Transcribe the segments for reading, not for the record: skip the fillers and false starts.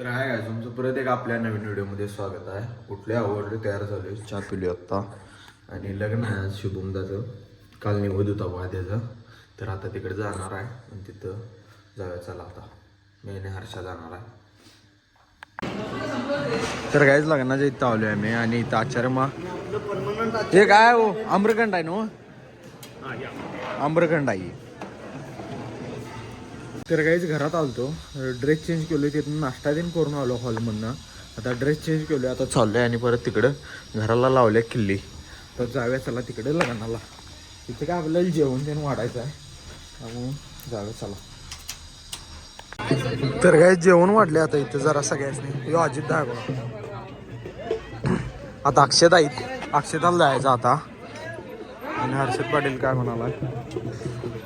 तर आहे का तुमचं परत एक आपल्या नवीन व्हिडिओमध्ये स्वागत आहे. कुठले आवडले तयार झाले, चहा पिली आत्ता आणि लग्न आहे आज शुभमदाचं. काल निवड होता वाद्याचा, तर आता तिकडे जाणार आहे आणि तिथं जाऊया. चला आता मी आणि हर्षा जाणार आहे. तर काहीच लग्नाच्या इथं आलो आहे मी आणि इथं आचार्य हे काय हो आम्रखंड आहे ना, आम्रखंड आहे. तर काहीच घरात आलतो, ड्रेस चेंज केलो, तिथून नाश्ता दिन करून आलो हॉलमधनं. आता ड्रेस चेंज केलो, आता चाललो आहे आणि परत तिकडं घराला लावल्या किल्ली. तर जाऊया चला तिकडे लग्नाला. तिथे काय आपल्याला जेवण तेन वाढायचं आहे, त्यामुळे जाऊया चला. तर काय जेवण वाढले आता इथं जरा सगळ्यांनी. यो अजित दा आता अक्षताला जायचं आता. आणि हर्षद पाटील काय म्हणाला,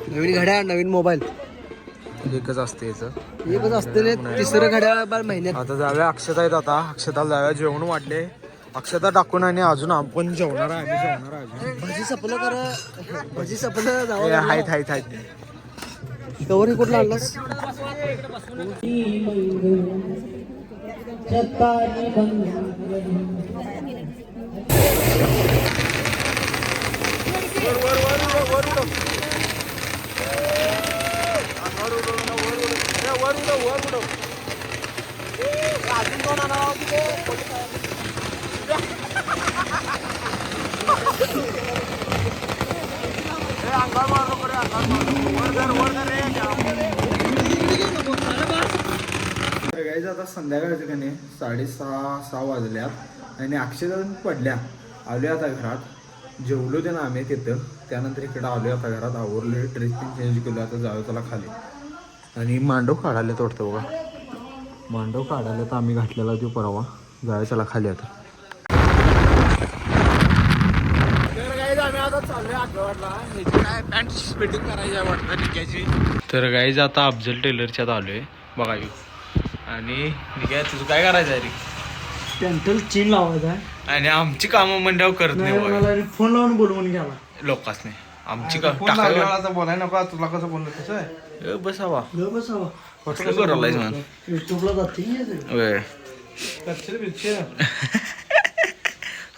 नवीन घड्याळ नवीन मोबाईल एकच असते याचं, एकच असते. तिसरं घड्याळ महिन्यात. आता जाऊया अक्षता आहेत, आता अक्षताला जाऊया. जेवण वाढले, अक्षता टाकून आणि अजून आपण जेवणार आहे. आम्ही जेवणार आहे. भजी सपलं कर, भजी सपलं जावं. आहेत कवर कुठला आणलास? गाईज आता संध्याकाळचं का नाही 6:30 वाजल्यात आणि अक्षता पडल्या. आलो आता घरात, जेवलो ते ना आम्ही तिथं. त्यानंतर इकडं आलो आता घरात, आवरलो, ड्रेस पण चेंज केलो. आता जाऊ त्याला खाली आणि मांडव काढायला तोडतो बघा. मांडव काढायला तर आम्ही घातलेला तो परवा. जाऊ त्याला खाली आता. पॅन्ट फिटिंग करायची आहे वाटतं निक्याची. तर गाईज आता अफजल टेलरच्यात आलोय बघा. आणि निक्या तुझं काय करायचं आहे रे? पेंटल चीन लावायचा आणि आमची कामं मंड्यावर करत नाही. फोन लावून बोलवून घ्यावा लोकांनी आमची बोलाय नको. तुला कसं बोललं तसं आहे. बसावा बसावा. युट्यूबला जाते.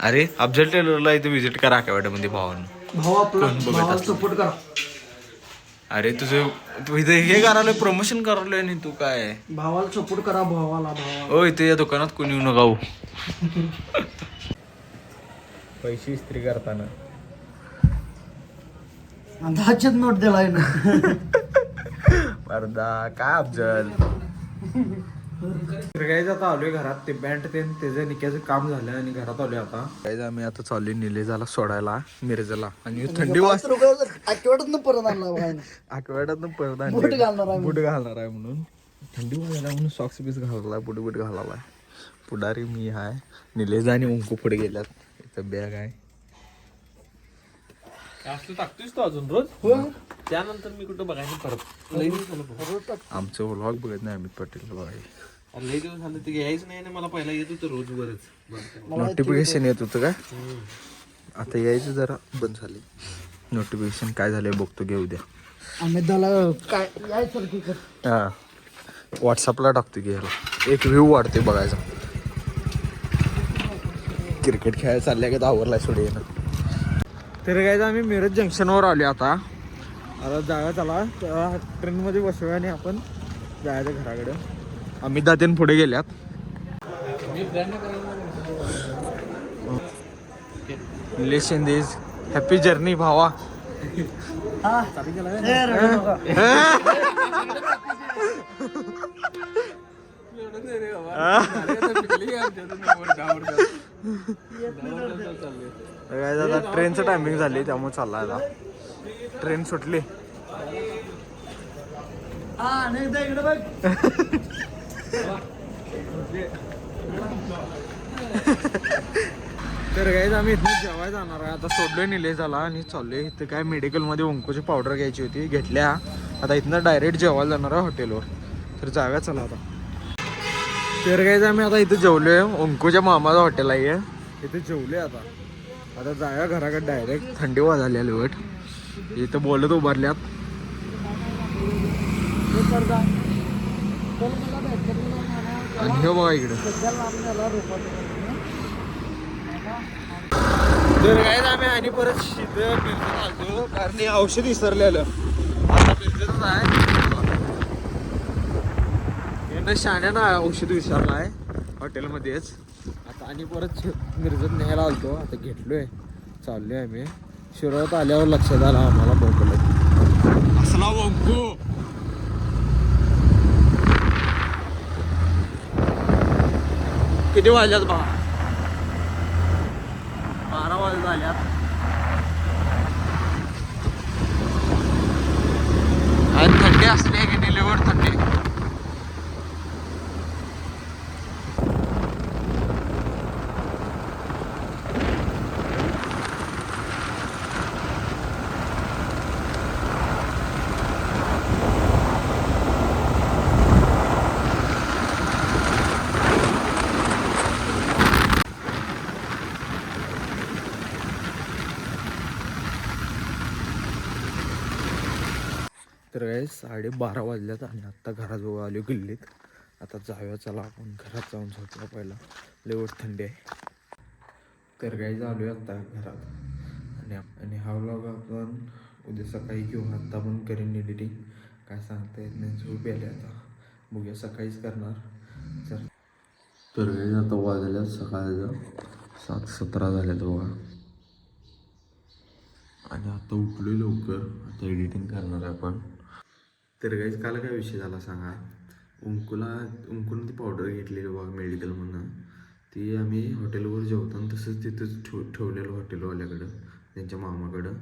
अरे अफजल टेलरला इथे विजिट करा आठवड्यामध्ये भावानं. भाऊ आपला सपोर्ट करा. अरे तुझं तू इथे हे करायला प्रमोशन करायला आणि तू काय भावाला सपोर्ट करा. भावाला हो इथे या दुकानात कोणी येऊ नका. पैसे इस्त्री करताना अंदाजच नोट दिलाय ना. अर्धा काय अफजल. गाईज आता आलोय घरात. ते पॅन्ट त्याचं निक्याचं काम झालं आणि घरात आलोय आता. गाईज आम्ही आता चाललोय निलेजाला सोडायला मिरजला. आणि थंडी आठवड्यात परत आणला. आठवड्यात परत बूट घालणार आहे म्हणून. थंडी वाजायला म्हणून सॉक्स बीस घाललाय, बूट घालायला. पुढारी मी आहे, निलेजा आणि उंकू पुढे गेल्यात. इथं बॅग आहे. असलं टाकतोयस तो अजून रोज. त्यानंतर मी कुठं बघायचं परत. आमचं व्लॉग बघत नाही अमित पाटील बघाय. लई दिवस झालं ते यायचं नाही ना. मला पहिला येत होतं रोज बरंच. नोटिफिकेशन येत होतं काय, आता यायचं जरा बंद झाले. नोटिफिकेशन काय झालंय बघतो, घेऊ द्या. अमित दाला काय यायचं हा व्हॉट्सअपला टाकतो की ह्याला एक व्ह्यू वाढते बघायचा. क्रिकेट खेळायला चालल्या का आवरलाय सोडे येणं. तर काय आम्ही मिरज जंक्शनवर आलो आता. जाऊया चला ट्रेनमध्ये बसूया आणि आपण जायचं घराकडे. अमित दातेन पुढे गेल्यात. रिलेशन दिस हॅपी जर्नी भावा. आता ट्रेनचं टायमिंग झाली त्यामुळे चालला आता. ट्रेन सुटली. तर गाईज आम्ही इथून जेवायला जाणार आहे. आता सोडलोय निलेजाला आणि चाललोय. इथं काय मेडिकलमध्ये ओंकोची पावडर घ्यायची होती, घेतल्या. आता इथनं डायरेक्ट जेवायला जाणार आहे हॉटेलवर. तर जाऊया चला आता. तर गाईज आम्ही आता इथं जेवलोय. ओंकोच्या मामाचं हॉटेल आहे इथे जेवलोय. आता जाऊया घराकडे डायरेक्ट. थंडी वाजायला वेट इथं बोलत उभारल्यात. आणि हे बघा इकडे सध्याला आपल्याला रोपाचं तर काय आम्ही आणि परत शीत मिरजत आलतो कारण हे औषध विसरलेलं आता मिरजतच आहे. यांना शाण्यानं औषध विसरलं आहे हॉटेलमध्येच. आता आणि परत मिरजत न्यायला आलतो. आता घेतलोय चाललोय आम्ही. शिरोळात आल्यावर लक्षात आलं आम्हाला बोंबलं असला वंकू. किती वाजल्यात बा? 12 वाजले झाल्यात. आणि थंडी असते की निलेवर थंडी. तर काय 12:30 वाजल्यात आणि आत्ता घराजवळ आलो गल्लीत. आता जाऊया चला आपण घरात जाऊन झोपला पहिला. लेवट थंडी आहे. तर काय झालो आत्ता घरात आणि हा व्लॉग आपण उद्या सकाळी किंवा आत्ता पण करीन एडिटिंग. काय सांगता येत नाही. झोप यायला आता. बघूया सकाळीच करणार. तर काय आता वाजल्या सकाळचं 7:17 झाल्यात बघा. आणि आता उठलोय लवकर. आता एडिटिंग करणार आहे आपण. तर गाईज काल काय विषय झाला सांगा. उंकून ती पावडर घेतलेली बघा मेडिकलमधून. ती आम्ही हॉटेलवर जेवताना तसंच तिथंच ठेवलेलं हॉटेलवाल्याकडं त्यांच्या मामाकडं.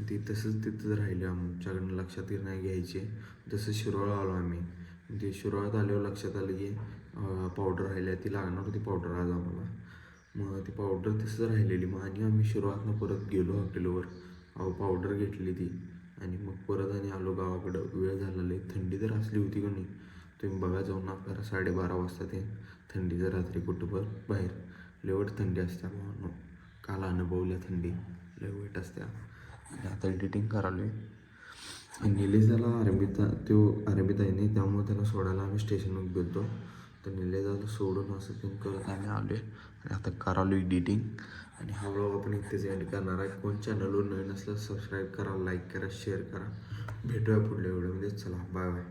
ती तसंच तिथंच राहिली. आमच्याकडनं लक्षात नाही घ्यायची. तसं शिरोळा आलो आम्ही. ते शिरोळात आल्यावर लक्षात आलं की पावडर राहिली. ती लागणार होती पावडर आज आम्हाला. मग ती पावडर तसंच राहिलेली. मग आणि आम्ही शिरोळातनं परत गेलो हॉटेलवर. पावडर घेतली ती आणि मग परत आणि आलो गावाकडं. वेळ झालेला. थंडी तर असली होती का नाही तुम्ही बघा जाऊन. आपल्याला 12:30 वाजता ते थंडी जर रात्री कुठं बाहेर लेवट थंडी असत्या भावांनो. काल अनुभवल्या थंडी लेवट असत्या. आणि आता एडिटिंग करालोय. निलेश झाला अरबीत आहे नाही त्यामुळे त्याला सोडायला आम्ही स्टेशनवर गेलो. तर निलेश झाला सोडून असं ते करत आम्ही आलो आणि आता करालो एडिटिंग. आणि हा व्लॉग आपण इथेच एंड करणार आहे. कोण चॅनलवर नवीन असलं सबस्क्राईब करा, लाईक करा, शेअर करा. भेटूया पुढल्या व्हिडिओमध्ये. चला बाय बाय.